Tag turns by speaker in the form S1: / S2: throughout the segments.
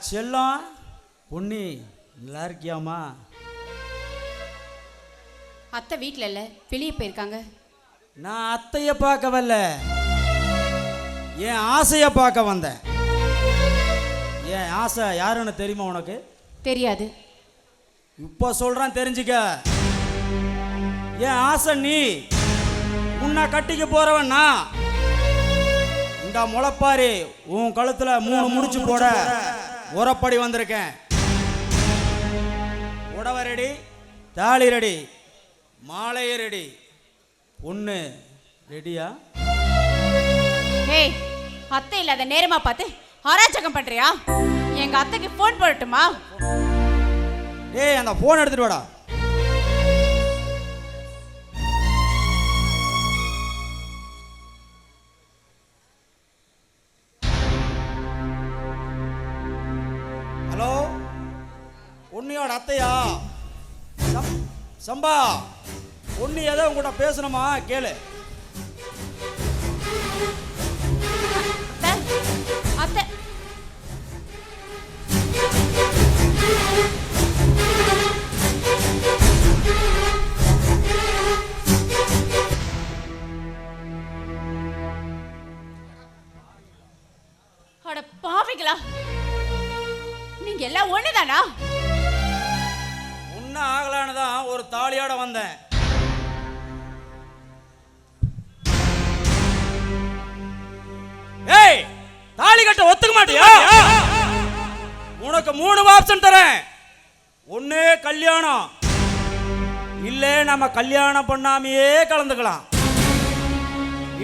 S1: செல்லம் பொன்னி நல்லா இருக்கியாமா?
S2: அத்தை வீட்டில் இல்லை, வெளியே போயிருக்காங்க.
S1: நான் அத்தைய பார்க்க வரல, என் ஆசைய பார்க்க வந்தேன். என் ஆசை யாருன்னு தெரியுமா உனக்கு?
S2: தெரியாது.
S1: இப்போ சொல்றேன் தெரிஞ்சுக்க. என் ஆசை நீ. உன்னை கட்டிக்க போறவன் நான். இந்த முளைப்பாரி உன் கழுத்துல 3 முடிச்சு போட உரப்படி வந்திருக்கேன். உடவை ரெடி, தாலி ரெடி, மாலையே ரெடி. பொண்ணு ரெடியா?
S2: ஏய், அத்தை இல்லாத நேரமா பார்த்து அராஜகம் பண்றியா? எங்க அத்தைக்கு போன் போடட்டுமா?
S1: ஏய், அந்த போன் எடுத்துட்டு வாடா. ஹலோ, பொன்னியோட அத்தையா? சம்பா, பொன்னி ஏதோ உங்கள்கிட்ட பேசணுமா? கேளு.
S2: அத்தை, அட பாவிங்களா, நீங்க எல்லாம் ஒண்ணுதானா?
S1: ஒன்னும் ஆகலான்னு தான் ஒரு தாலியோட வந்தேன். ஏய், தாலி கட்ட ஒத்துக்க மாட்டியா? உனக்கு 3 ஆப்ஷன் தரேன். ஒண்ணு கல்யாணம், இல்ல நம்ம கல்யாணம் பண்ணாமையே கலந்துக்கலாம்,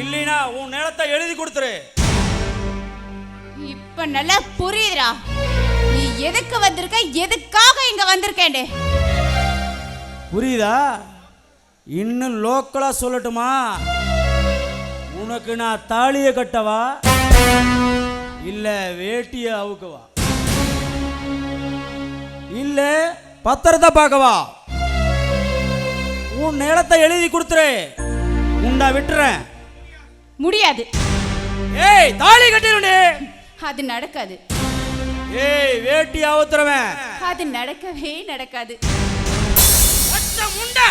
S1: இல்லைனா உன் நிலத்தை எழுதி கொடுத்துரு.
S2: இப்ப நல்லா புரியுதுடா நீ எதுக்கு வந்திருக்க, எதுக்காக இங்க வந்திருக்கேன்னு.
S1: புரியுதா? இன்னும் லோக்கலா சொல்லட்டுமா? உனக்கு நான் தாலியை கட்டவா, இல்ல வேட்டிய அவுக்கவா, இல்ல பத்திரத்தை பார்க்கவா? உன் நிலத்தை எழுதி கொடுத்துரு, உண்டா விட்டுறேன்.
S2: முடியாது.
S1: ஏய், தாலி கட்டிருடே.
S2: அது நடக்காது.
S1: ஏய், வேட்டி அவுத்துறவன்.
S2: அது நடக்கவே நடக்காது.
S1: முண்டா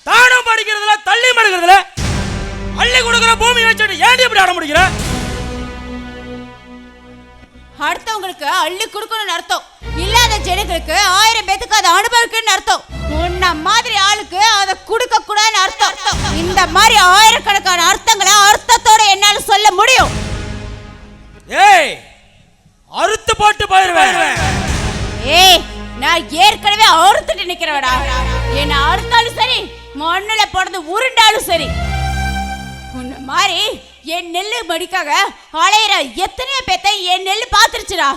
S1: தானம் படிக்கிறதுல தள்ளி மடுக்கிறதுல அள்ளி கொடுக்கிற பூமி வச்சுட்டு ஏன் இப்படி ஆட முடிக்கிற?
S2: அடுத்தவங்களுக்கு அள்ளி கொடுக்கணும்னு அர்த்தம், இல்லாத ஜனங்களுக்கு 1000 பேத்துக்கு அதை அனுபவிக்கணும்னு அர்த்தம். உன்ன மாதிரி ஆளுக்கு அதை கொடுக்க கூடாதுன்னு அர்த்தம். இந்த மாதிரி 1000கணக்கான அர்த்தங்களை அர்த்தத்தோட என்னால சொல்ல முடியும்.
S1: ஏய், அறுத்து போட்டு போயிருவேன்.
S2: ஏய், நான் ஏற்கனவே அறுத்துட்டு நிக்கிறவடா. என்ன அறுத்தாலும் சரி, மண்ணுல போடுறது உருண்டாலும் சரி. உன்ன மாதிரி என் நெல்லு மடிக்காக அலையிற எத்தனையோ பேத்த என் நெல்லு பாத்துருச்சுடா.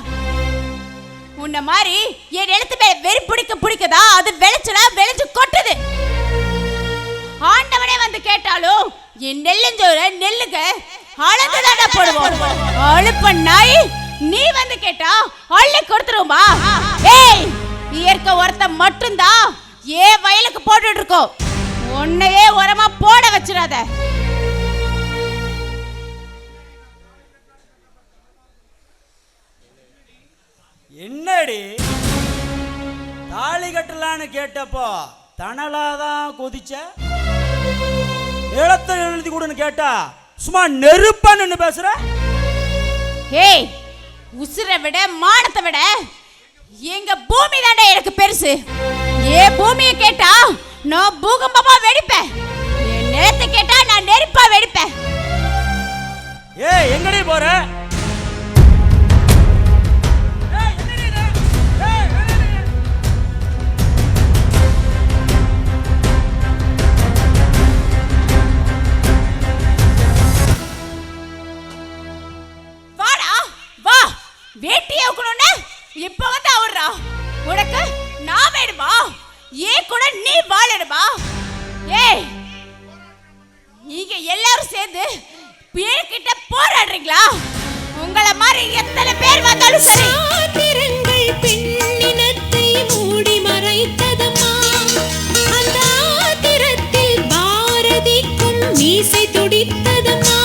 S2: உன்ன மாதிரி என் எழுத்து மேல வெறி பிடிக்கதா, அது விளைச்சலா விளைஞ்சு கொட்டுது. ஆண்டவனே வந்து கேட்டாலும் என் நெல்லுஞ்சோர நெல்லுக்கு அளந்துதாண்டா போடுவோம். அழுப்ப நாய், நீ வந்து கேட்டா அள்ளி கொடுத்துருமா? ஏய், இயற்கை உரத்தை மட்டும்தான் ஏன் வயலுக்கு போட்டுட்டு இருக்கோம். உன்னையே உரமா போட வச்சிடாத.
S1: என்னடி தாலி கட்டலான்னு கேட்டப்போ தணலாதான் கொதிச்ச, நிலத்தை எழுதி கொடுன்னு கேட்டா சும்மா நெருப்பா நின்னு பேசுற.
S2: ஏய், உசுரை விட மானத்தை விட எங்க பூமி தாண்டா எனக்கு பெருசு. ஏன் பூமியை கேட்டா நான் பூகம்பமா வெடிப்பேன், என் நிலத்தை கேட்டா நான் நெருப்பா வெடிப்பேன்.
S1: ஏய், எங்கடி போற?
S2: வேட்டியை அவுக்கணும்னா இப்ப வந்து அவுறா. உனக்கு நான் வேணுமா? ஏன் கூட நீ வாழணுமா? ஏய், நீங்க எல்லாரும் சேர்ந்து பேர்கிட்ட போராடுறீங்களா? உங்கள மாதிரி எத்தனை பேர் வந்தாலும் சரி.
S3: சாத்திரங்கள் பெண்ணினத்தை மூடி மறைத்ததம்மா. அந்த ஆத்திரத்தில் பாரதிக்கும் மீசை துடித்ததம்மா.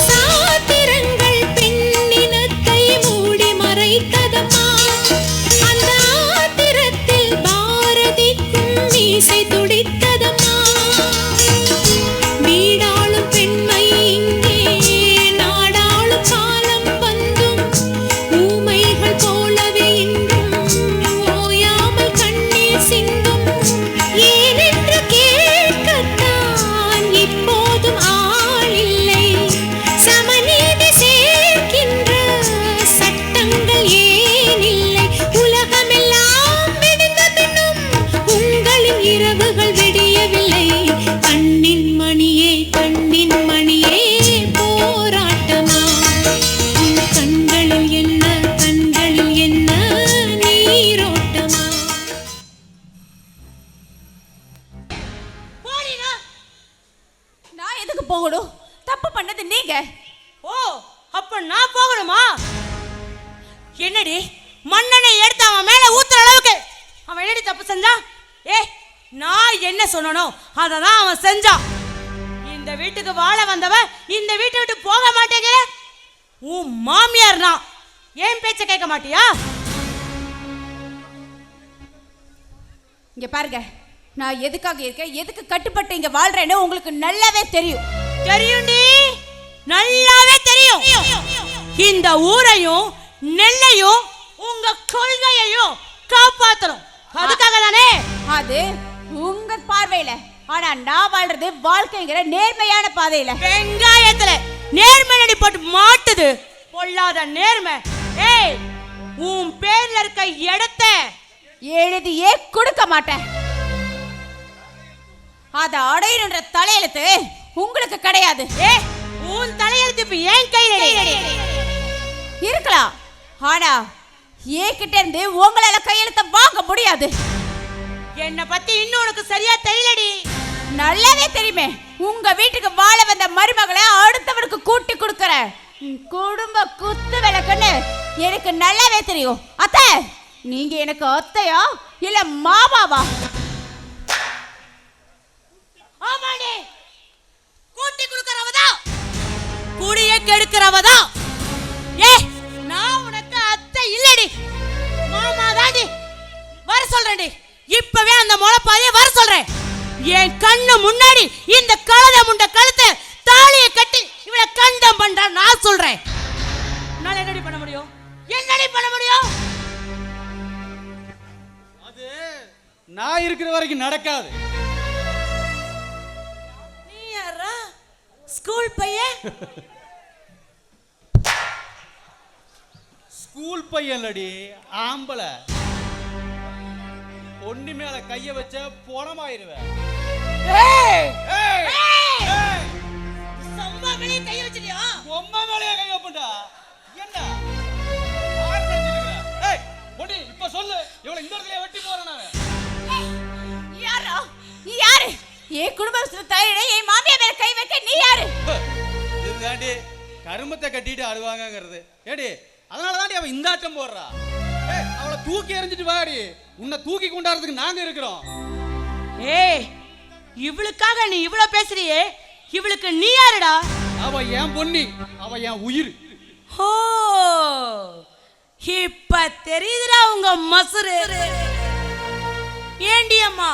S3: சாத்திரங்கள் பெண்ணினத்தை மூடி மறைத்த
S2: போகணும்? தப்பு பண்ணது நீங்க.
S4: ஓ, அப்ப நான் போகணுமா? என்னடி மண்ணெண்ணை எடுத்து அவன் மேல ஊத்துற அளவுக்கு அவன் என்னடி தப்பு செஞ்சான்? நான் என்ன சொன்னனோ அதை தான் அவன் செஞ்சான். இந்த வீட்டுக்கு வாழ வந்தவன் இந்த வீட்டை விட்டு போக மாட்டேங்கிற. உன் மாமியார் நான், ஏன் பேச்ச கேட்க மாட்டியா?
S2: இங்க பாருங்க, நான் எதுக்காக இருக்கேன், எதுக்கு கட்டுப்பட்டு இங்க வாழ்றேன்னு உங்களுக்கு நல்லாவே தெரியும்.
S4: தெரியும்டி, நல்லாவே தெரியும். இந்த ஊரையும் நெல்லையும் உங்க கொள்கையையும் காப்பாத்தணும். அதுக்காக தானே.
S2: அது உங்க பார்வையில, ஆனா நான் வாழ்றது வாழ்க்கைங்கிற நேர்மையான பாதையில.
S4: வெங்காயத்துல நேர்மை நடி போட்டு மாட்டுது, பொல்லாத நேர்மை. உன் பேர்ல இருக்க இடத்தை
S2: எழுதியே கொடுக்க மாட்டேன். அத அடையணுன்ற தலையெழுத்து உங்களுக்கு கிடையாது.
S4: உன் தலையெழுத்து இப்ப ஏன் கையில
S2: இருக்கலாம், ஆனா ஏகிட்ட இருந்து உங்களால கையெழுத்த வாங்க முடியாது.
S4: என்ன பத்தி இன்னும் உனக்கு சரியா தெரியலடி.
S2: நல்லாவே தெரியுமே, உங்க வீட்டுக்கு வாழ வந்த மருமகளை அடுத்தவனுக்கு கூட்டி கொடுக்கற குடும்ப குத்து விளக்குன்னு எனக்கு நல்லாவே தெரியும். அத்தை, நீங்க எனக்கு அத்தையா இல்ல மாமாவா?
S4: ஆமாடி, கூட்டி கொடுக்கறவதா, கூடியே கெடுக்கிறவதா. நான் உனக்கு அத்தை இல்லடி, மாமா தாண்டி. வர சொல்றேன்டி, இப்பவே அந்த முளைப்பாதைய வர சொல்றேன். என் கண்ணு முன்னாடி இந்த கழுத முண்ட கழுத்தை தாலியை கட்டி இவளை கண்டம் பண்ற நான் சொல்றேன். நான் என்னடி பண்ண முடியும்? என்னடி பண்ண முடியும்?
S5: அது நான் இருக்கிற வரைக்கும் நடக்காது.
S4: நீ யாரா? ஸ்கூல் பையன்?
S5: ஸ்கூல் பையன்லடி, ஆம்பளை. பொண்ணு மேல கைய வச்ச போனமாயிருவேன்.
S4: சம்மா வெளியே கைய வச்சிட்டியா?
S5: பொம்மை மேலே கை வைப்பா. என்ன பொண்ணு, இப்ப சொல்லு, இவளை இந்த இடத்துல வெட்டி போறேன் நான்.
S2: யாரோ நீ யாரு? என் குடும்பத்துல தலையிட என் மாமியா மேல கை வைக்க நீ யாரு?
S5: இதுதாண்டி கருமத்தை கட்டிட்டு ஆடுவாங்கங்கிறது. ஏடி, அதனால தாண்டி அவன் இந்த ஆட்டம் போடுறா. அவளை தூக்கி எறிஞ்சிட்டு வாடி, உன்னை தூக்கி கொண்டாடுறதுக்கு நாங்க இருக்கிறோம்.
S4: இவளுக்காக நீ இவ்வளவு பேசுறியே, இவளுக்கு நீ யாருடா?
S5: அவ என் பொண்ணு, அவ என் உயிர்.
S4: ஓ, இப்ப தெரியுதுடா உங்க மசுரு. ஏண்டி அம்மா,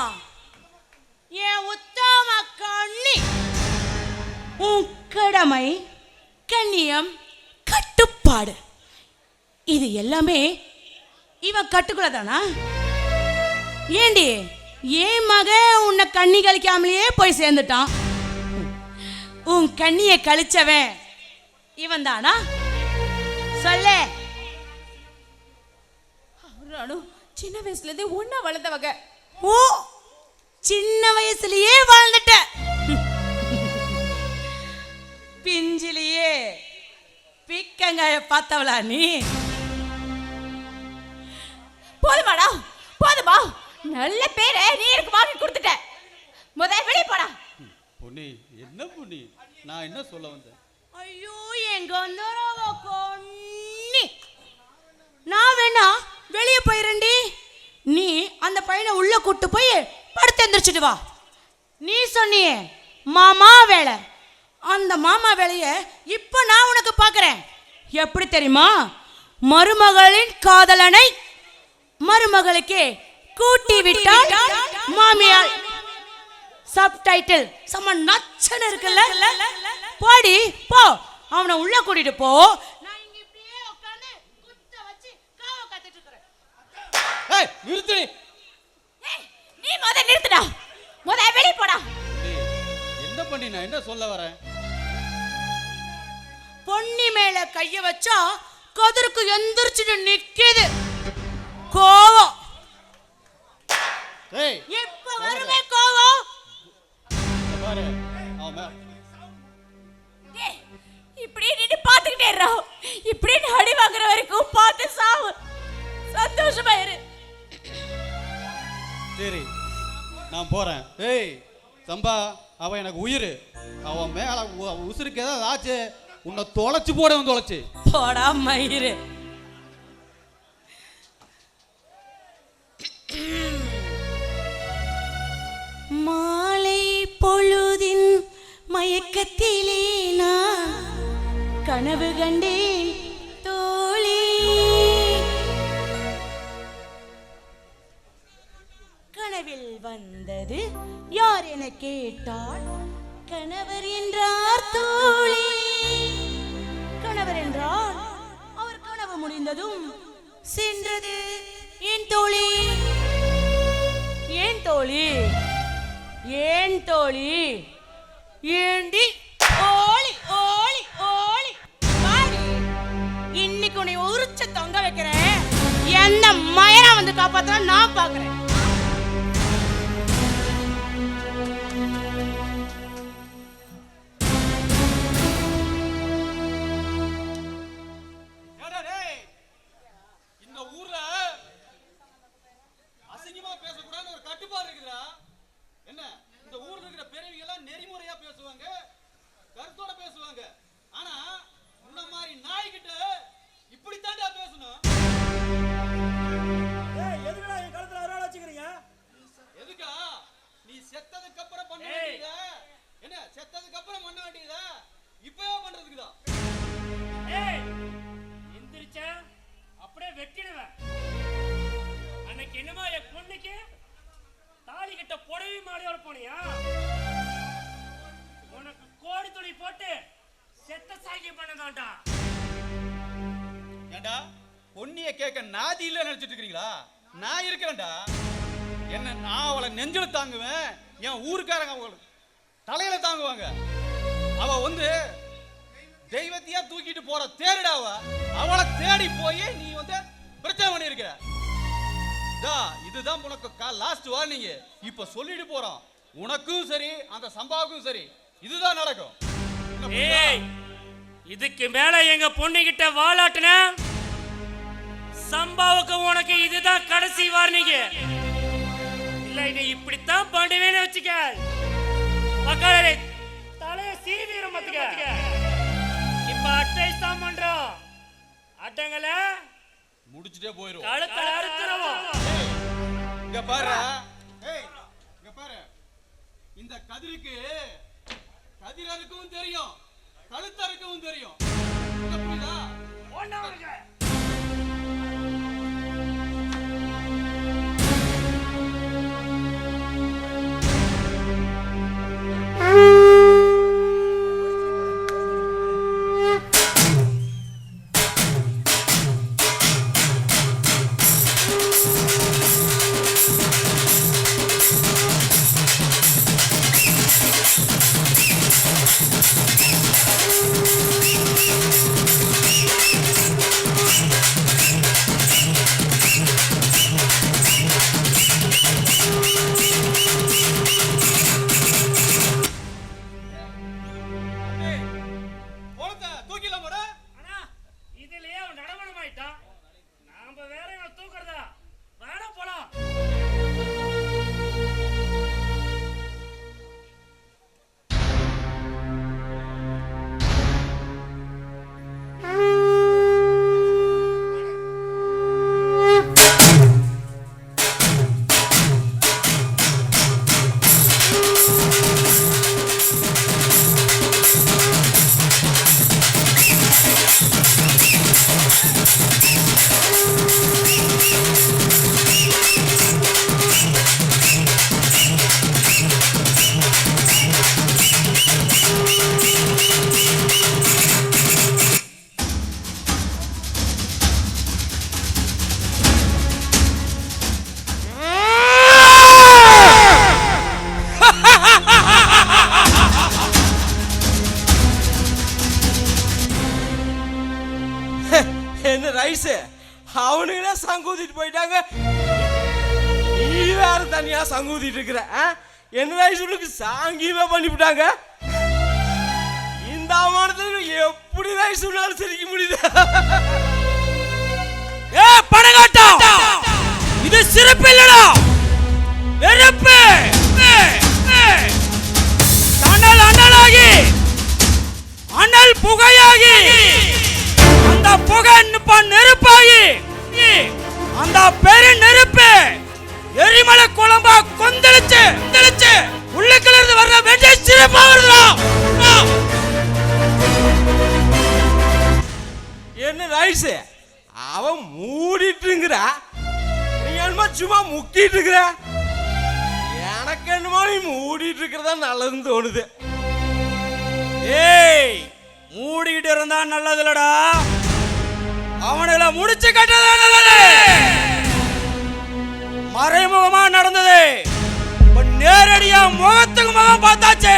S4: என் உத்தம கண்ணி, உன் கடமை, கண்ணியம், கட்டுப்பாடு, இது எல்லாமே இவன் கட்டுக்குள்ளதானா? ஏண்டி, ஏன் மக உன்னை கண்ணி கழிக்காமலேயே போய் சேர்ந்துட்டான். உன் கண்ணியை கழிச்சவன் இவன் தானா? சொல்ல.
S2: சின்ன வயசுல இருந்து ஒன்னா வளர்ந்தவங்க.
S4: ஓ, சின்ன வயசுலயே வாழ்ந்துட்ட. பிஞ்சிலேயே பிக்கங்காய பார்த்தவளா நீ?
S2: போதுமாடா, போதுமா? நல்ல பேரை நீ எனக்கு வாங்கி கொடுத்துட்ட. முதல்ல வெளியே போடா.
S5: பொன்னி, என்ன பொன்னி, நான் என்ன சொல்ல வந்தேன்?
S4: ஐயோ, எங்க கொன்னி, நான் வேணா வெளியே போயிரண்டி. நீ அந்த பையனை உள்ள கூட்டு போய் படுத்து எந்திரிச்சிட்டு வா. நீ சொன்னியே மாமா வேலை, அந்த மாமா வேலைய இப்ப நான் உனக்கு பாக்குறேன். எப்படி தெரியுமா? மருமகளின் காதலனை மருமகளுக்கே கூட்டி விட்டால் மாமியார். சப்டைட்டில் செம்ம நச்சன இருக்குல்ல. போடி போ, அவனை உள்ள கூட்டிட்டு போ. நான் இங்க இப்படியே உட்கார்ந்து குத்த வச்சு காவ காத்துட்டு இருக்கேன்.
S5: ஏய், நிறுத்துடி.
S2: நீ முதல்ல நிறுத்துடா. முதல்ல வெளியே போடா.
S5: என்ன பண்ணி நான் என்ன சொல்ல வரேன்?
S4: பொன்னி மேல கைய வச்சா கதிருக்கு எந்திரிச்சுட்டு நிக்குது கோவம்.
S5: ஏய்,
S4: எப்ப வருமே கோவம்?
S5: பாரு, அவன்
S2: இப்படி நின்னு பாத்துக்கிட்டே இருடா. இப்படி அடி வாங்குற வரைக்கும் பார்த்து சாவு. சந்தோஷமா இரு.
S5: சரி, நான் போறேன். ஏய் சம்பா, அவன் எனக்கு உயிர். அவன் மேல உசுருக்கு ஏதாவது ஆச்சு உன்னை தொலைச்சு போட தொலைச்சு
S4: போடா மயிறு. மாலை பொழுதின் மயக்கத்திலே நான் கனவு கண்டேன் தோழி. கனவில் வந்தது யார் என கேட்டால் கணவர் என்றார் தோழி. கணவர் என்றால் அவர் கனவு முடிந்ததும் சென்றது ஏன் தோழி, ஏன் தோழி, ஏன் தோழி, ஏண்டி ஓலி ஓலி ஓலி வாடி. இன்னைக்கு உன்னை உரிச்சு தொங்க வைக்கிறேன். என்ன மயனா வந்து காப்பாத்த நான் பாக்குறேன்.
S5: பொன்னிய கேட்க நாதி இல்ல நினைச்சிட்டு இருக்கீங்களா? நான் இருக்கிறேன்டா. என்ன நான் அவளை நெஞ்சில தாங்குவேன், என் ஊருக்காரங்க அவளை தலையில தாங்குவாங்க. அவ வந்து தெய்வத்தையா தூக்கிட்டு போற தேடுடாவ. அவளை தேடி போய் நீ வந்து பிரச்சனை பண்ணிருக்க. இதுதான் உனக்கு லாஸ்ட் வார்னிங். இப்ப சொல்லிட்டு போறோம். உனக்கும் சரி அந்த சம்பாவுக்கும் சரி இதுதான் நடக்கும்.
S1: இதுக்கு மேல எங்க பொண்ணுகிட்ட வாலாட்டுன சம்பாவுக்கு உனக்கு இதுதான் கடைசி வார்னிங். இல்ல இது இப்படித்தான் பண்ணுவேன்னு வச்சுக்க. தலைய சீவிரம் பாத்துக்க. இப்ப அட்வைஸ் தான் பண்றோம். அட்டங்கள
S5: முடிச்சிட்டே போயிரும்.
S1: கழுத்தை அறுத்துறோம்.
S5: இங்க பாரு. இங்க பாரு. இந்த கதிருக்கு கதிரருக்கும் தெரியும், கழுத்தருக்கும் தெரியும். புரியுதா? ஒண்ணாங்க.
S6: அவனுங்களே சங்கூதிட்டு போயிட்டாங்க. நீ வேற தனியா சங்கூதிட்டு இருக்கிற. என்ன ரைசுக்கு சாங்கியமே பண்ணிவிட்டாங்க. இந்த அவமானத்துக்கு எப்படி ரைசுனாலும் சிரிக்க முடியுது.
S1: பணங்காட்டம் இது சிறப்பு இல்லடா, வெறுப்பு. புகை நிப்பான் நெருப்பாகி அந்த பெரு நெருப்பு எரிமலை குழம்பா கொந்தளிச்சு உள்ளுக்குள்ள இருந்து வர்ற வெடி சிறப்பா வருதுடா.
S6: என்ன ரைஸ் அவன் மூடிட்டுங்கிற, நீ என்னமோ சும்மா முக்கிட்டு இருக்கிற. எனக்கு என்னமோ நீ மூடிட்டு இருக்கிறதா நல்லதுன்னு தோணுது.
S1: ஏய், மூடிட்டு இருந்தா நல்லது இல்லடா, அவனுல முடிச்சு கட்டதா நல்லது. மறைமுகமா நடந்தது, இப்ப நேரடியா முகத்துக்கு முகம் பார்த்தாச்சு.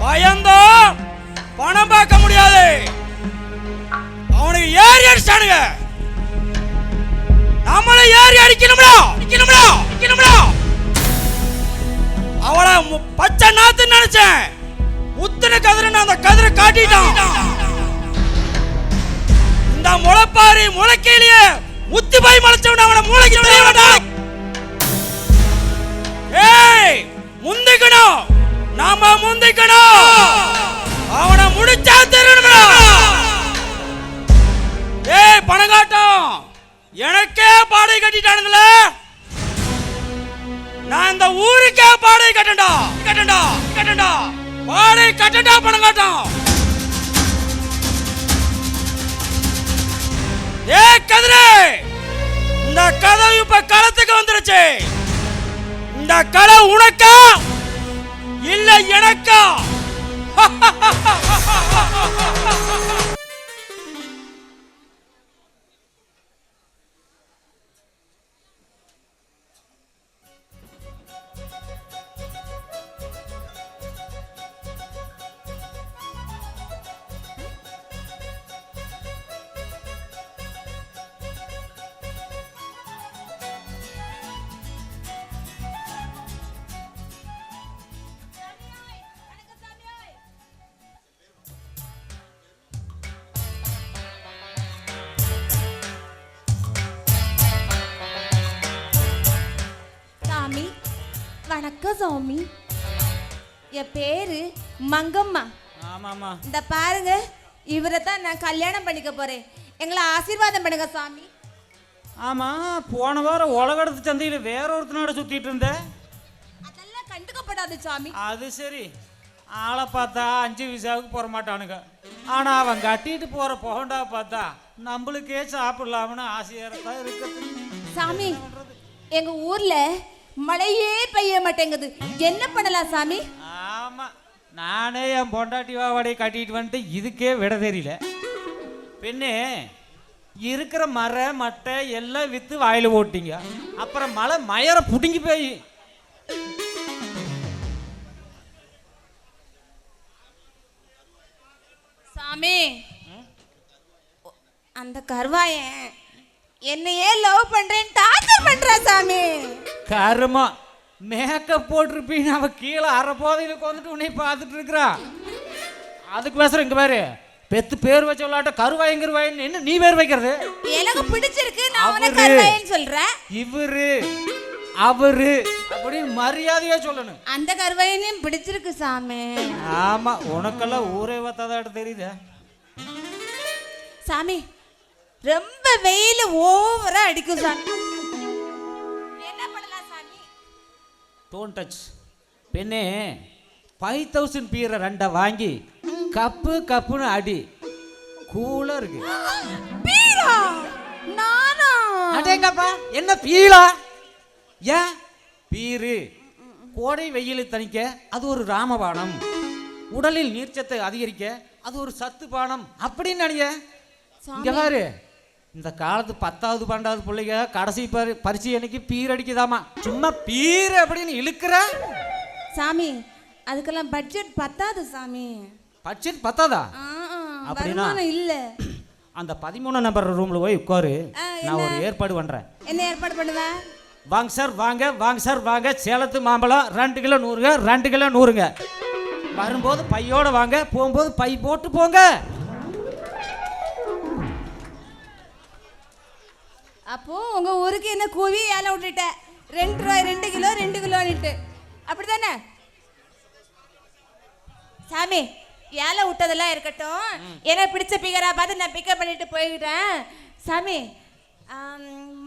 S1: பயந்தோ பணம் பார்க்க முடியாது. அவனுக்கு ஏறி அடிச்சானுங்க, நம்மளை ஏறி அடிக்கணும்டா. அவளை பச்சை நாத்து நினைச்சேன், உத்தன கதிரன்னு அந்த கதிரை காட்டிட்டான். இந்த முளைப்பாரி முளைக்கையிலேயே உத்தி போய் முளைச்சவன் அவனை மூளைக்கு தெரிய வேண்டாம். ஏய், முந்திக்கணும், நாம முந்திக்கணும். அவனை முடிச்சா தெரியணும்டா. ஏய் பணங்காட்டம், எனக்கே பாடை கட்டிட்டானுங்கள, நான் இந்த ஊருக்கே பாடை கட்டண்டா. பாடை கட்டண்டா பணங்காட்டம். ஏ கதிரே, இந்த கதை இப்ப களத்துக்கு வந்துருச்சு. இந்த கலை உனக்கா இல்ல எனக்கா?
S7: சாமி வணக்கம் சாமி. என் பேரு மங்கம்மா.
S1: ஆமாமா,
S7: இந்த பாருங்க, இவரை தான் நான் கல்யாணம் பண்ணிக்க போறேன். எங்களை ஆசீர்வாதம் பண்ணுங்க சாமி.
S1: ஆமா, போன வாரம் உலகடத்து சந்தையில வேற ஒருத்தனோட சுத்திட்டு இருந்த.
S7: அதெல்லாம் கண்டுக்கப்படாது சாமி.
S1: அது சரி, ஆளை பார்த்தா 5 விசாவுக்கு போற மாட்டானுங்க. ஆனா அவன் கட்டிட்டு போற போகண்டா பார்த்தா நம்மளுக்கே சாப்பிடலாம்னு ஆசையா இருக்கு
S7: சாமி. எங்க ஊர்ல மழையே பெய்ய மாட்டேங்குது, என்ன பண்ணலாம் சாமி?
S1: ஆமா, நானே என் பொண்டாட்டி வாவடையை கட்டிட்டு வந்துட்டு இதுக்கே விட தெரியல. பெண்ணே, இருக்கிற மர மட்டை எல்லாம் வித்து வாயில ஓட்டிங்க, அப்புறம் மழை மயர புடுங்கி போய்
S7: சாமி. அந்த கருவாயன் என்னையே லவ் பண்றேன்னு டார்ச்சர் பண்றா சாமி.
S1: கருமா மேக்கப் போட்டிருப்பீங்க, அவ கீழே அரை போதையில வந்துட்டு உன்னை பார்த்துட்டு இருக்கிறா. அதுக்கு பேசுற இங்க பாரு, பெத்து பேர் வச்ச விளையாட்ட கருவாயங்கருவாயின்னு என்ன நீ பேர் வைக்கிறது?
S7: எனக்கு பிடிச்சிருக்கு, நான் அவனை கருவாயன்னு சொல்றேன்.
S1: இவரு அவரு அப்படின்னு மரியாதையா சொல்லணும்.
S7: அந்த கருவாயனையும் பிடிச்சிருக்கு சாமி.
S1: ஆமா, உனக்கெல்லாம் ஊரே வத்தாதாட்டு தெரியுதா
S7: சாமி? ரொம்ப வெயில் ஓவரா அடிக்கும் சாமி, என்ன பண்ணலாம் சாமி?
S1: Don't touch. பெண்ணே, 5000 பீரை 2 வாங்கி கப்புன்னு அடி, கூலா இருக்கு.
S7: பீரா? நானா?
S1: அடேங்கப்பா, என்ன பீலா? ஏன் பீரு கோடை வெயில் தணிக்க அது ஒரு ராமபானம், உடலில் நீர்ச்சத்தை அதிகரிக்க அது ஒரு சத்து பானம் அப்படின்னு நினைக்க. இங்க பாரு, இந்த காலத்து 10வது 12வது பிள்ளைங்க கடைசி பரிசு அன்னைக்கு பீர் அடிக்குதாமா. சும்மா பீர் அப்படின்னு இழுக்கிற
S7: சாமி. அதுக்கெல்லாம் பட்ஜெட் பத்தாது சாமி.
S1: பட்ஜெட் பத்தாதா? அப்படின்னா
S7: இல்ல,
S1: அந்த 13 நம்பர் ரூம்ல போய் உட்காரு, நான் ஒரு ஏற்பாடு பண்றேன்.
S7: என்ன ஏற்பாடு பண்ணுவேன்?
S1: வாங்க சார் வாங்க, சேலத்து மாம்பழம் 2 கிலோ 100ங்க, 2 கிலோ 100ங்க. வரும்போது பையோட வாங்க, போகும்போது பை போட்டு போங்க.
S7: அப்போ உங்க ஊருக்கு என்ன கூவி ஏல விட்டுட்ட? 2 ரூபாய் 2 கிலோ 2 கிலோன்னுட்டு அப்படித்தானே சாமி? ஏழை விட்டதெல்லாம் இருக்கட்டும், எனக்கு பிடிச்ச பிகரா பார்த்து நான் பிக்கப் பண்ணிட்டு போயிட்டேன். சாமி,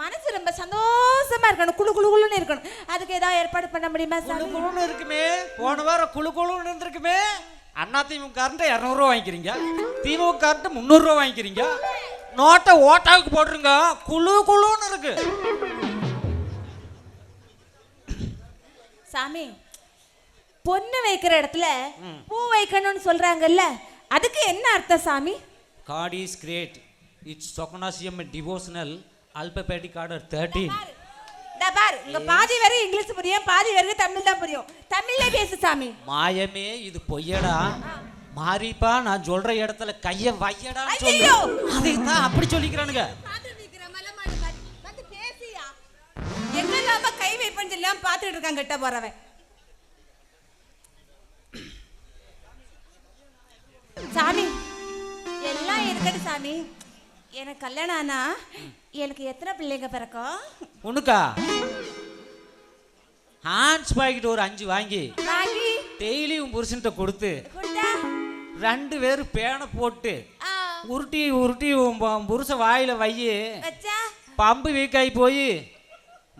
S7: மனசு ரொம்ப சந்தோஷமா இருக்கணும், குழு குழு குழுன்னு இருக்கணும். அதுக்கு ஏதாவது ஏற்பாடு பண்ண முடியுமா
S1: குழு
S7: சாமி?
S1: குழுன்னு இருக்குமே, போன வாரம் குழு குழுன்னு இருந்திருக்குமே. அண்ணா திமுக 200 வாங்கிக்கிறீங்க, திமுக 300 வாங்கிக்கிறீங்க. நோட்டை ஓட்டாவுக்கு போட்டுருங்க, குழு குழுன்னு இருக்கு.
S7: சாமி, பொண்ணு வைக்கிற இடத்துல பூ வைக்கணும்னு சொல்றாங்கல்ல, அதுக்கு என்ன அர்த்தம் சாமி?
S1: God is great. It's Sokonasium devotional alphabetic order 13.
S7: பார், உங்க பாதி வரை இங்கிலீஷ் புரியும், பாதி வரை தமிழ் தான் புரியும். தமிழ்ல பேசு சாமி.
S1: மாயமே இது பொய்யடா. மாரிப்பா, நான் சொல்ற இடத்துல கைய வையடா சொல்லு.
S7: ஐயோ!
S1: அதைத்தான் அப்படி சொல்லிக்கிறானுங்க.
S7: எங்கெல்லாம கை வைப்பேன்னு சொல்லாம பாத்துட்டு இருக்கான் கிட்ட போறவன். சாமி, எல்லாம் இருக்கட்டும் சாமி. எனக்கு கல்யாணம் ஆனா எனக்கு எத்தனை பிள்ளைங்க பிறக்கும்?
S1: உனக்கா ஹான்ஸ் பாக்கெட் ஒரு 5 வாங்கி
S7: வாங்கி
S1: டெய்லி உன் புருஷன்கிட்ட கொடுத்து
S7: கொடுத்தா
S1: 2 பேரும் பேனை போட்டு
S7: ஆ,
S1: உருட்டி உருட்டி உன் புருஷன் வாயில வையி
S7: வச்சா
S1: பம்பு வீக்காகி போய்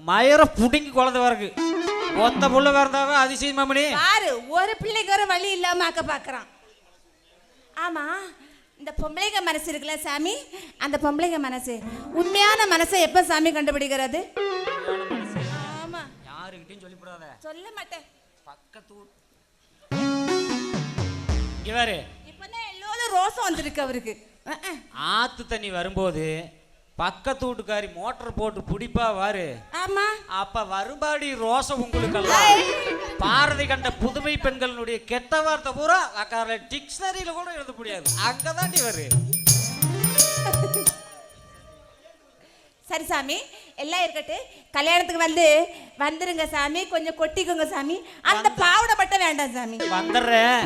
S1: மயர புடுங்கி குழந்தை வரக்கு ஒத்த புள்ள வரந்தாவே அதிசயமா மணி.
S7: பாரு, ஒரு பிள்ளைக்கு ஒரு வழி இல்லாம ஆக்க பாக்குறான். ஆமா, இந்த பொம்பளைங்க மனசு இருக்குல்ல சாமி, அந்த பொம்பளைங்க மனசு, உண்மையான மனசை எப்ப சாமி கண்டுபிடிக்கிறது? ஆமா,
S1: யாருக்கிட்டையும் சொல்லிவிடாத.
S7: சொல்ல மாட்டேன்.
S1: பக்கத்து இங்க பாரு,
S7: இப்பதான் எல்லோரும் ரோசம் வந்திருக்கு அவருக்கு.
S1: ஆத்து தண்ணி வரும்போது பக்கத்து வீட்டுக்காரி மோட்டர் போட்டு பிடிப்பா வாரு.
S7: ஆமா,
S1: அப்ப வரும்பாடி ரோசம் உங்களுக்கெல்லாம். பாரதி கண்ட புதுமை பெண்களுடைய கெட்ட வார்த்தை பூரா டிக்ஷனரியில கூட எழுத முடியாது. அங்கதாண்டி வரு.
S7: சரி சாமி, எல்லாம் இருக்கட்டு. கல்யாணத்துக்கு வந்துருங்க சாமி, கொஞ்சம் கொட்டிக்கோங்க சாமி. அந்த பாவடை மட்டும் வேண்டாம் சாமி.
S1: வந்துடுறேன்,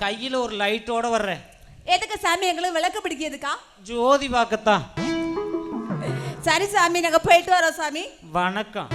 S1: கையில ஒரு லைட்டோட வர்றேன்.
S7: எதுக்கு சாமி? எங்களுக்கு விளக்கு பிடிக்கிறதுக்கா?
S1: ஜோதி பார்க்கத்தான்.
S7: சரி சாமி, நாங்க போயிட்டு வரோம் சாமி.
S1: வணக்கம்.